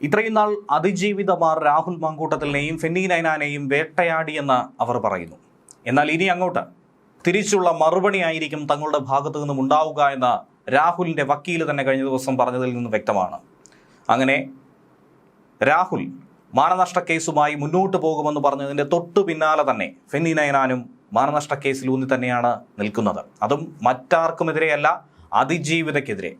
ഇത്രയും നാൾ അതിജീവിതമാർ രാഹുൽ മാങ്കൂട്ടത്തിലിനെയും ഫെന്നി നൈനാനെയും വേട്ടയാടിയെന്ന് അവർ പറയുന്നു. എന്നാൽ ഇനി അങ്ങോട്ട് തിരിച്ചുള്ള മറുപടിയായിരിക്കും തങ്ങളുടെ ഭാഗത്തു നിന്നും ഉണ്ടാവുക എന്ന് രാഹുലിൻ്റെ വക്കീൽ തന്നെ കഴിഞ്ഞ ദിവസം പറഞ്ഞതിൽ നിന്ന് വ്യക്തമാണ്. അങ്ങനെ രാഹുൽ മാനനഷ്ട കേസുമായി മുന്നോട്ട് പോകുമെന്ന് പറഞ്ഞതിൻ്റെ തൊട്ടു പിന്നാലെ തന്നെ ഫെന്നി നൈനാനും മാനനഷ്ട കേസിൽ ഊന്നി തന്നെയാണ് നിൽക്കുന്നത്. അതും മറ്റാർക്കുമെതിരെയല്ല, അതിജീവിതയ്ക്കെതിരെ.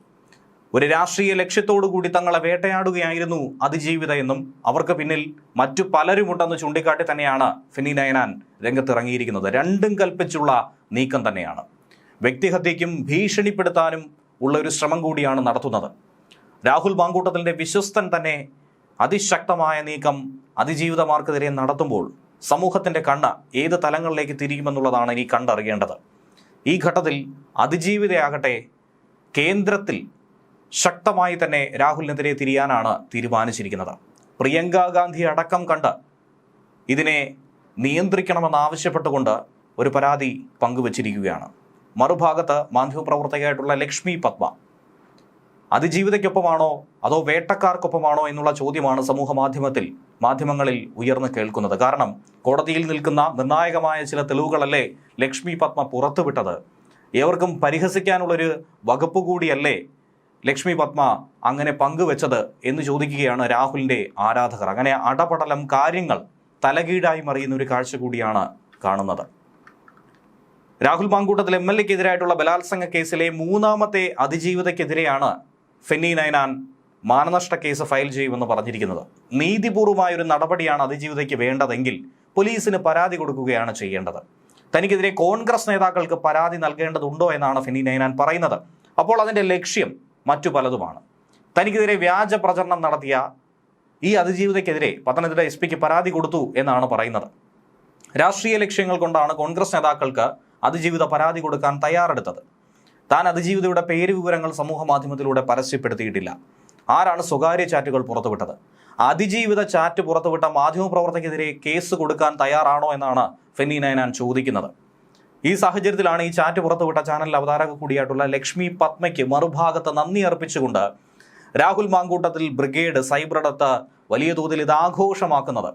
ഒരു രാഷ്ട്രീയ ലക്ഷ്യത്തോടു കൂടി തങ്ങളെ വേട്ടയാടുകയായിരുന്നു അതിജീവിത എന്നും അവർക്ക് പിന്നിൽ മറ്റു പലരുമുണ്ടെന്ന് ചൂണ്ടിക്കാട്ടി തന്നെയാണ് ഫെന്നി നൈനാൻ രംഗത്തിറങ്ങിയിരിക്കുന്നത്. രണ്ടും കൽപ്പിച്ചുള്ള നീക്കം തന്നെയാണ്. വ്യക്തിഹത്യയ്ക്കും ഭീഷണിപ്പെടുത്താനും ഉള്ള ഒരു ശ്രമം കൂടിയാണ് നടത്തുന്നത്. രാഹുൽ മാങ്കൂട്ടത്തിൻ്റെ വിശ്വസ്തൻ തന്നെ അതിശക്തമായ നീക്കം അതിജീവിതമാർക്കെതിരെ നടത്തുമ്പോൾ സമൂഹത്തിൻ്റെ കണ്ണ് ഏത് തലങ്ങളിലേക്ക് തിരിയുമെന്നുള്ളതാണ് ഇനി കണ്ടറിയേണ്ടത്. ഈ ഘട്ടത്തിൽ അതിജീവിതയാകട്ടെ കേന്ദ്രത്തിൽ ശക്തമായി തന്നെ രാഹുലിനെതിരെ തിരിയാനാണ് തീരുമാനിച്ചിരിക്കുന്നത്. പ്രിയങ്ക ഗാന്ധി അടക്കം കണ്ട് ഇതിനെ നിയന്ത്രിക്കണമെന്നാവശ്യപ്പെട്ടുകൊണ്ട് ഒരു പരാതി പങ്കുവച്ചിരിക്കുകയാണ്. മറുഭാഗത്ത് മാധ്യമപ്രവർത്തകയായിട്ടുള്ള ലക്ഷ്മി പത്മ അതിജീവിതയ്ക്കൊപ്പമാണോ അതോ വേട്ടക്കാർക്കൊപ്പമാണോ എന്നുള്ള ചോദ്യമാണ് മാധ്യമങ്ങളിൽ ഉയർന്നു കേൾക്കുന്നത്. കാരണം കോടതിയിൽ നിൽക്കുന്ന നിർണായകമായ ചില തെളിവുകളല്ലേ ലക്ഷ്മി പത്മ പുറത്തുവിട്ടത്. ഏവർക്കും പരിഹസിക്കാനുള്ളൊരു വകുപ്പ് കൂടിയല്ലേ ലക്ഷ്മി പത്മ അങ്ങനെ പങ്കുവെച്ചത് എന്ന് ചോദിക്കുകയാണ് രാഹുലിൻ്റെ ആരാധകർ. അങ്ങനെ അടപടലം കാര്യങ്ങൾ തലകീഴായി മറിയുന്ന ഒരു കാഴ്ച കൂടിയാണ് കാണുന്നത്. രാഹുൽ മാങ്കൂട്ടത്തിൽ MLA-ക്കെതിരായിട്ടുള്ള ബലാത്സംഗ കേസിലെ മൂന്നാമത്തെ അതിജീവിതയ്ക്കെതിരെയാണ് ഫെന്നി നൈനാൻ മാനനഷ്ട കേസ് ഫയൽ ചെയ്യുമെന്ന് പറഞ്ഞിരിക്കുന്നത്. നീതിപൂർവമായൊരു നടപടിയാണ് അതിജീവിതയ്ക്ക് വേണ്ടതെങ്കിൽ പോലീസിന് പരാതി കൊടുക്കുകയാണ് ചെയ്യേണ്ടത്. തനിക്കെതിരെ കോൺഗ്രസ് നേതാക്കൾക്ക് പരാതി നൽകേണ്ടതുണ്ടോ എന്നാണ് ഫെന്നി നൈനാൻ പറയുന്നത്. അപ്പോൾ അതിൻ്റെ ലക്ഷ്യം മറ്റു പലതുമാണ്. തനിക്കെതിരെ വ്യാജ പ്രചരണം നടത്തിയ ഈ അതിജീവിതയ്ക്കെതിരെ പത്തനംതിട്ട SP പരാതി കൊടുത്തു എന്നാണ് പറയുന്നത്. രാഷ്ട്രീയ ലക്ഷ്യങ്ങൾ കൊണ്ടാണ് കോൺഗ്രസ് നേതാക്കൾക്ക് അതിജീവിത പരാതി കൊടുക്കാൻ തയ്യാറെടുത്തത്. താൻ അതിജീവിതയുടെ പേര് വിവരങ്ങൾ സമൂഹ മാധ്യമത്തിലൂടെ പരസ്യപ്പെടുത്തിയിട്ടില്ല. ആരാണ് സ്വകാര്യ ചാറ്റുകൾ പുറത്തുവിട്ടത്? അതിജീവിത ചാറ്റ് പുറത്തുവിട്ട മാധ്യമപ്രവർത്തകർക്കെതിരെ കേസ് കൊടുക്കാൻ തയ്യാറാണോ എന്നാണ് ഫെന്നി നൈനാൻ ചോദിക്കുന്നത്. ഈ സാഹചര്യത്തിലാണ് ഈ ചാറ്റ് പുറത്തുവിട്ട ചാനൽ അവതാരക കൂടിയായിട്ടുള്ള ലക്ഷ്മി പത്മയ്ക്ക് മറുഭാഗത്ത് നന്ദി അർപ്പിച്ചുകൊണ്ട് രാഹുൽ മാങ്കൂട്ടത്തിൽ ബ്രിഗേഡ് സൈബറടത്ത് വലിയ തോതിൽ ഇത് ആഘോഷമാക്കുന്നത്.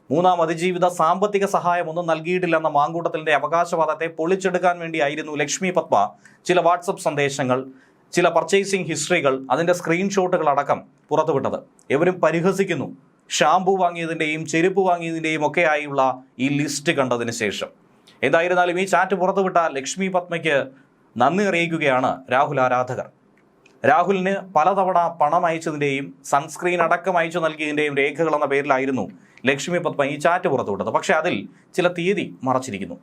മൂന്നാം അതിജീവിത സാമ്പത്തിക സഹായമൊന്നും നൽകിയിട്ടില്ലെന്ന മാങ്കൂട്ടത്തിൻ്റെ അവകാശവാദത്തെ പൊളിച്ചെടുക്കാൻ വേണ്ടിയായിരുന്നു ലക്ഷ്മി പത്മ ചില വാട്സപ്പ് സന്ദേശങ്ങൾ, ചില പർച്ചേസിംഗ് ഹിസ്റ്ററികൾ, അതിൻ്റെ സ്ക്രീൻഷോട്ടുകൾ അടക്കം പുറത്തുവിട്ടത്. എവരും പരിഹസിക്കുന്നു. ഷാംപൂ വാങ്ങിയതിൻ്റെയും ചെരുപ്പ് വാങ്ങിയതിൻ്റെയും ഒക്കെയായുള്ള ഈ ലിസ്റ്റ് കണ്ടതിന് ശേഷം. എന്തായിരുന്നാലും ഈ ചാറ്റ് പുറത്തുവിട്ട ലക്ഷ്മി പത്മയ്ക്ക് നന്ദി അറിയിക്കുകയാണ് രാഹുൽ ആരാധകർ. രാഹുലിന് പലതവണ പണം അയച്ചതിൻ്റെയും സൺസ്ക്രീൻ അടക്കം അയച്ചു നൽകിയതിൻ്റെയും രേഖകൾ എന്ന പേരിലായിരുന്നു ലക്ഷ്മി പത്മ ഈ ചാറ്റ് പുറത്തുവിട്ടത്. പക്ഷേ അതിൽ ചില തീയതി മറച്ചിരിക്കുന്നു.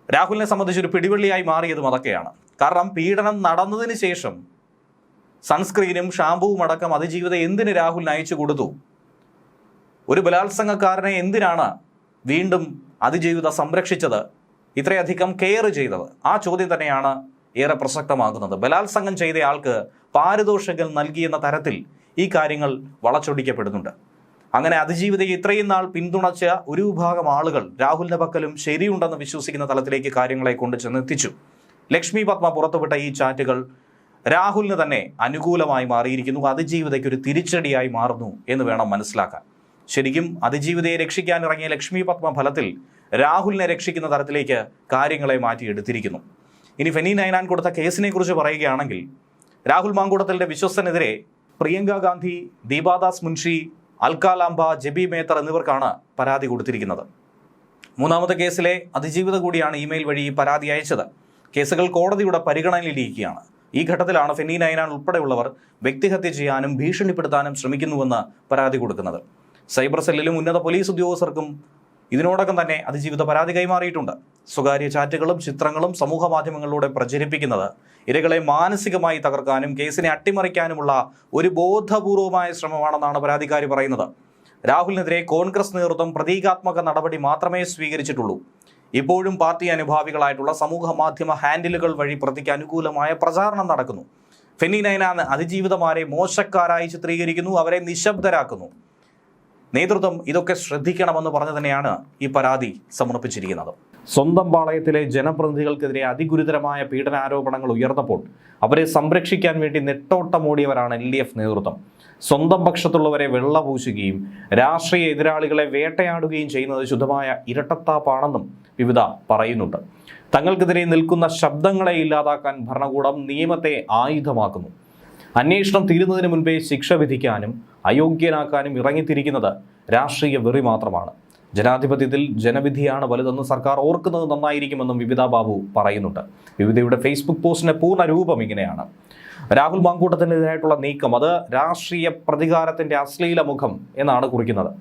രാഹുലിനെ സംബന്ധിച്ചൊരു പിടിവള്ളിയായി മാറിയതും അതൊക്കെയാണ്. കാരണം പീഡനം നടന്നതിന് ശേഷം സൺസ്ക്രീനും ഷാംപൂവും അടക്കം അതിജീവിത എന്തിന് രാഹുലിന് അയച്ചു കൊടുത്തു? ഒരു ബലാത്സംഗക്കാരനെ എന്തിനാണ് വീണ്ടും അതിജീവിത സംരക്ഷിച്ചത്, ഇത്രയധികം കെയർ ചെയ്തത്? ആ ചോദ്യം തന്നെയാണ് ഏറെ പ്രസക്തമാകുന്നത്. ബലാത്സംഗം ചെയ്ത ആൾക്ക് പാരിതോഷികം നൽകിയെന്ന തരത്തിൽ ഈ കാര്യങ്ങൾ വളച്ചൊടിക്കപ്പെടുന്നുണ്ട്. അങ്ങനെ അതിജീവിതയെ ഇത്രയും നാൾ പിന്തുണച്ച ഒരു വിഭാഗം ആളുകൾ രാഹുലിൻ്റെ പക്കലും ശരിയുണ്ടെന്ന് വിശ്വസിക്കുന്ന തലത്തിലേക്ക് കാര്യങ്ങളെ കൊണ്ട് ചെന്നെത്തിച്ചു. ലക്ഷ്മി പത്മ പുറത്തുവിട്ട ഈ ചാറ്റുകൾ രാഹുലിന് തന്നെ അനുകൂലമായി മാറിയിരിക്കുന്നു. അതിജീവിതയ്ക്ക് ഒരു തിരിച്ചടിയായി മാറുന്നു എന്ന് വേണം മനസ്സിലാക്കാൻ. ശരിക്കും അതിജീവിതയെ രക്ഷിക്കാനിറങ്ങിയ ലക്ഷ്മി പത്മ ഫലത്തിൽ രാഹുലിനെ രക്ഷിക്കുന്ന തരത്തിലേക്ക് കാര്യങ്ങളെ മാറ്റിയെടുത്തിരിക്കുന്നു. ഇനി ഫെന്നി നൈനാൻ കൊടുത്ത കേസിനെ കുറിച്ച് പറയുകയാണെങ്കിൽ രാഹുൽ മാങ്കൂട്ടത്തിൻ്റെ വിശ്വസ്തനെതിരെ പ്രിയങ്ക ഗാന്ധി, ദീപാദാസ് മുൻഷി, അൽക്കാലാംബ, ജെബി മേത്തർ എന്നിവർക്കാണ് പരാതി കൊടുത്തിരിക്കുന്നത്. മൂന്നാമത്തെ കേസിലെ അതിജീവിത കൂടിയാണ് ഇമെയിൽ വഴി പരാതി അയച്ചത്. കേസുകൾ കോടതിയുടെ പരിഗണനയിലിരിക്കുകയാണ്. ഈ ഘട്ടത്തിലാണ് ഫെന്നി നൈനാൻ ഉൾപ്പെടെയുള്ളവർ വ്യക്തിഹത്യ ചെയ്യാനും ഭീഷണിപ്പെടുത്താനും ശ്രമിക്കുന്നുവെന്ന് പരാതി കൊടുക്കുന്നത്. സൈബർ സെല്ലിലും ഉന്നത പോലീസ് ഉദ്യോഗസ്ഥർക്കും ഇതിനോടകം തന്നെ അതിജീവിത പരാതി കൈമാറിയിട്ടുണ്ട്. സ്വകാര്യ ചാറ്റുകളും ചിത്രങ്ങളും സമൂഹ മാധ്യമങ്ങളിലൂടെ പ്രചരിപ്പിക്കുന്നത് ഇരകളെ മാനസികമായി തകർക്കാനും കേസിനെ അട്ടിമറിക്കാനുമുള്ള ഒരു ബോധപൂർവമായ ശ്രമമാണെന്നാണ് പരാതിക്കാരി പറയുന്നത്. രാഹുലിനെതിരെ കോൺഗ്രസ് നേതൃത്വം പ്രതീകാത്മക നടപടി മാത്രമേ സ്വീകരിച്ചിട്ടുള്ളൂ. ഇപ്പോഴും പാർട്ടി അനുഭാവികളായിട്ടുള്ള സമൂഹ മാധ്യമ ഹാൻഡിലുകൾ വഴി പ്രതിക്ക് അനുകൂലമായ പ്രചാരണം നടക്കുന്നു. ഫെന്നി നൈനാൻ അതിജീവിതമാരെ മോശക്കാരായി ചിത്രീകരിക്കുന്നു, അവരെ നിശബ്ദരാക്കുന്നു. നേതൃത്വം ഇതൊക്കെ ശ്രദ്ധിക്കണമെന്ന് പറഞ്ഞു തന്നെയാണ് ഈ പരാതി സമർപ്പിച്ചിരിക്കുന്നത്. സ്വന്തം പാളയത്തിലെ ജനപ്രതിനിധികൾക്കെതിരെ അതിഗുരുതരമായ പീഡനാരോപണങ്ങൾ ഉയർന്നപ്പോൾ അവരെ സംരക്ഷിക്കാൻ വേണ്ടി നെട്ടോട്ടമോടിയവരാണ് LDF നേതൃത്വം. സ്വന്തം പക്ഷത്തുള്ളവരെ വെള്ളപൂശുകയും രാഷ്ട്രീയ എതിരാളികളെ വേട്ടയാടുകയും ചെയ്യുന്നത് ശുദ്ധമായ ഇരട്ടത്താപ്പാണെന്നും വിവിധ പറയുന്നുണ്ട്. തങ്ങൾക്കെതിരെ നിൽക്കുന്ന ശബ്ദങ്ങളെ ഇല്ലാതാക്കാൻ ഭരണകൂടം നിയമത്തെ ആയുധമാക്കുന്നു. അന്വേഷണം തീരുന്നതിന് മുൻപേ ശിക്ഷ വിധിക്കാനും അയോഗ്യനാക്കാനും ഇറങ്ങിത്തിരിക്കുന്നത് രാഷ്ട്രീയ വെറി മാത്രമാണ്. ജനാധിപത്യത്തിൽ ജനവിധിയാണ് വലുതെന്ന് സർക്കാർ ഓർക്കുന്നത് നന്നായിരിക്കുമെന്നും വിവിധ ബാബു പറയുന്നുണ്ട്. വിവിധയുടെ ഫേസ്ബുക്ക് പോസ്റ്റിന്റെ പൂർണ്ണ രൂപം ഇങ്ങനെയാണ്: രാഹുൽ മാങ്കൂട്ടത്തിനെതിരായിട്ടുള്ള നീക്കം അത് രാഷ്ട്രീയ പ്രതികാരത്തിന്റെ അശ്ലീല മുഖം എന്നാണ് കുറിക്കുന്നത്.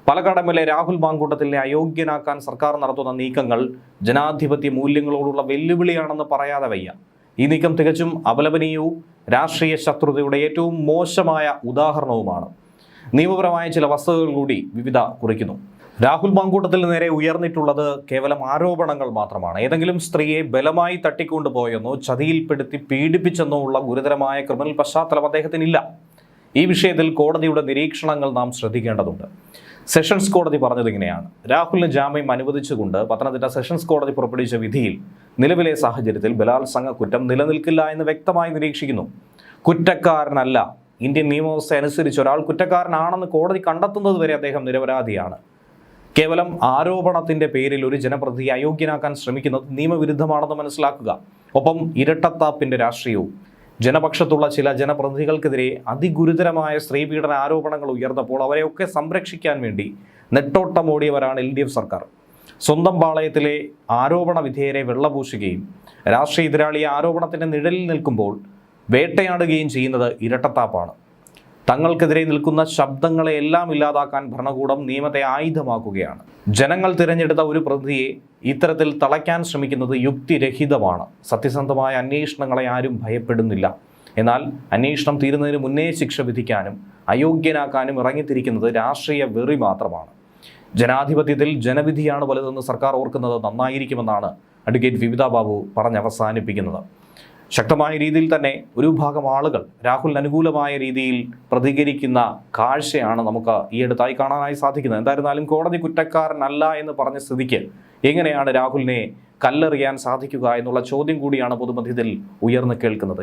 പാലക്കാട് MLA രാഹുൽ മാങ്കൂട്ടത്തിനെ അയോഗ്യനാക്കാൻ സർക്കാർ നടത്തുന്ന നീക്കങ്ങൾ ജനാധിപത്യ മൂല്യങ്ങളോടുള്ള വെല്ലുവിളിയാണെന്ന് പറയാതെ വയ്യ. ഈ നീക്കം തികച്ചും അപലപനീയവും രാഷ്ട്രീയ ശത്രുതയുടെ ഏറ്റവും മോശമായ ഉദാഹരണവുമാണ്. നിയമപരമായ ചില വസ്തുതകൾ കൂടി വിവിധ കുറിക്കുന്നു. രാഹുൽ മാങ്കൂട്ടത്തിന് നേരെ ഉയർന്നിട്ടുള്ളത് കേവലം ആരോപണങ്ങൾ മാത്രമാണ്. ഏതെങ്കിലും സ്ത്രീയെ ബലമായി തട്ടിക്കൊണ്ടുപോയെന്നോ ചതിയിൽപ്പെടുത്തി പീഡിപ്പിച്ചെന്നോ ഉള്ള ഗുരുതരമായ ക്രിമിനൽ പശ്ചാത്തലം അദ്ദേഹത്തിനില്ല. ഈ വിഷയത്തിൽ കോടതിയുടെ നിരീക്ഷണങ്ങൾ നാം ശ്രദ്ധിക്കേണ്ടതുണ്ട്. സെഷൻസ് കോടതി പറഞ്ഞത് ഇങ്ങനെയാണ്: രാഹുലിന് ജാമ്യം അനുവദിച്ചുകൊണ്ട് പത്തനംതിട്ട സെഷൻസ് കോടതി പുറപ്പെടുവിച്ച വിധിയിൽ നിലവിലെ സാഹചര്യത്തിൽ ബലാത്സംഗ കുറ്റം നിലനിൽക്കില്ല എന്ന് വ്യക്തമായി നിരീക്ഷിക്കുന്നു. കുറ്റക്കാരനല്ല. ഇന്ത്യൻ നിയമവ്യവസ്ഥ അനുസരിച്ച് ഒരാൾ കുറ്റക്കാരനാണെന്ന് കോടതി കണ്ടെത്തുന്നത് വരെ അദ്ദേഹം നിരപരാധിയാണ്. കേവലം ആരോപണത്തിന്റെ പേരിൽ ഒരു ജനപ്രതിനിധിയെ അയോഗ്യനാക്കാൻ ശ്രമിക്കുന്നത് നിയമവിരുദ്ധമാണെന്ന് മനസ്സിലാക്കുക. ഒപ്പം ഇരട്ടത്താപ്പിന്റെ രാഷ്ട്രീയവും. ജനപക്ഷത്തുള്ള ചില ജനപ്രതിനിധികൾക്കെതിരെ അതിഗുരുതരമായ സ്ത്രീപീഡന ആരോപണങ്ങൾ ഉയർന്നപ്പോൾ അവരെയൊക്കെ സംരക്ഷിക്കാൻ വേണ്ടി നെട്ടോട്ടമോടിയവരാണ് LDF സർക്കാർ. സ്വന്തം പാളയത്തിലെ ആരോപണ വിധേയരെ വെള്ളപൂശുകയും രാഷ്ട്രീയ എതിരാളിയെ ആരോപണത്തിന്റെ നിഴലിൽ നിൽക്കുമ്പോൾ വേട്ടയാടുകയും ചെയ്യുന്നത് ഇരട്ടത്താപ്പാണ്. തങ്ങൾക്കെതിരെ നിൽക്കുന്ന ശബ്ദങ്ങളെ എല്ലാം ഇല്ലാതാക്കാൻ ഭരണകൂടം നിയമത്തെ ആയുധമാക്കുകയാണ്. ജനങ്ങൾ തിരഞ്ഞെടുത്ത ഒരു പ്രതിനിധിയെ ഇത്തരത്തിൽ തളയ്ക്കാൻ ശ്രമിക്കുന്നത് യുക്തിരഹിതമാണ്. സത്യസന്ധമായ അന്വേഷണങ്ങളെ ആരും ഭയപ്പെടുന്നില്ല. എന്നാൽ അന്വേഷണം തീരുന്നതിന് മുന്നേ ശിക്ഷ വിധിക്കാനും അയോഗ്യനാക്കാനും ഇറങ്ങിത്തിരിക്കുന്നത് രാഷ്ട്രീയ വെറി മാത്രമാണ്. ജനാധിപത്യത്തിൽ ജനവിധിയാണ് വലുതെന്ന് സർക്കാർ ഓർക്കുന്നത് നന്നായിരിക്കുമെന്നാണ് അഡ്വക്കേറ്റ് വിവിധ ബാബു പറഞ്ഞവസാനിപ്പിക്കുന്നത്. ശക്തമായ രീതിയിൽ തന്നെ ഒരു വിഭാഗം ആളുകൾ രാഹുലിന് അനുകൂലമായ രീതിയിൽ പ്രതികരിക്കുന്ന കാഴ്ചയാണ് നമുക്ക് ഈ അടുത്തായി കാണാനായി സാധിക്കുന്നത്. എന്തായിരുന്നാലും കോടതി കുറ്റക്കാരനല്ല എന്ന് പറഞ്ഞ സ്ഥിതിക്ക് എങ്ങനെയാണ് രാഹുലിനെ കല്ലെറിയാൻ സാധിക്കുക എന്നുള്ള ചോദ്യം കൂടിയാണ് പൊതുമധ്യത്തിൽ ഉയർന്നു കേൾക്കുന്നത്.